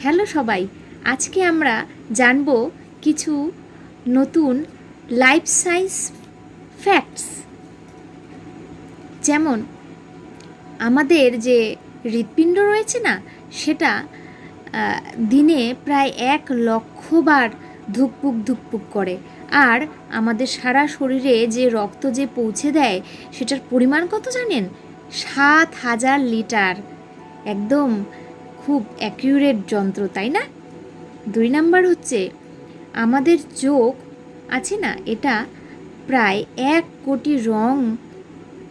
Hello সবাই, আজকে আমরা জানব কিছু নতুন লাইফ সায়েন্স ফ্যাক্টস। যেমন আমাদের যে হৃৎপিণ্ড রয়েছে না, সেটা দিনে প্রায় 1,00,000 বার ধুকপুক ধুকপুক করে। আর আমাদের সারা শরীরে যে রক্ত যে পৌঁছে দেয় সেটার পরিমাণ কত জানেন? 7,000 লিটার। একদম খুব অ্যাকিউরেট যন্ত্র, তাই না? 2 নাম্বার হচ্ছে আমাদের চোখ আছে না, এটা প্রায় 1 কোটি রং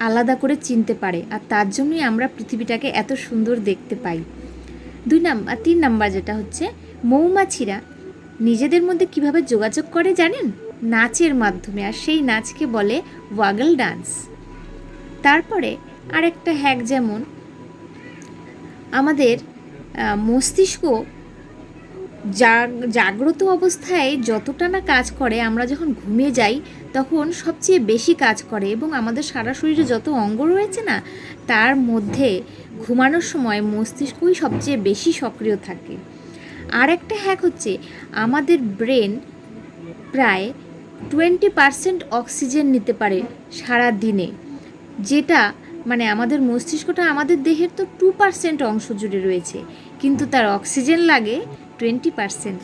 আলাদা করে চিনতে পারে, আর তার জন্যই আমরা পৃথিবীটাকে এত সুন্দর দেখতে পাই। 3 নাম্বার যেটা হচ্ছে মৌমাছিরা নিজেদের মধ্যে কিভাবে যোগাযোগ করে জানেন? নাচের মাধ্যমে, আর সেই নাচকে বলে ওয়াগল ডান্স। তারপরে আরেকটা হ্যাক, যেমন আমাদের মস্তিষ্ক জাগ্রত অবস্থায় যতটা না কাজ করে, আমরা যখন ঘুমিয়ে যাই তখন সবচেয়ে বেশি কাজ করে, এবং আমাদের সারা শরীরে যত অঙ্গ রয়েছে না, তার মধ্যে ঘুমানোর সময় মস্তিষ্কই সবচেয়ে বেশি সক্রিয় থাকে। আর একটা হ্যাক হচ্ছে আমাদের ব্রেন প্রায় 20% অক্সিজেন নিতে পারে সারা দিনে, যেটা মানে আমাদের মস্তিষ্কটা আমাদের দেহের তো 2% অংশ জুড়ে রয়েছে, কিন্তু তার অক্সিজেন লাগে 20%।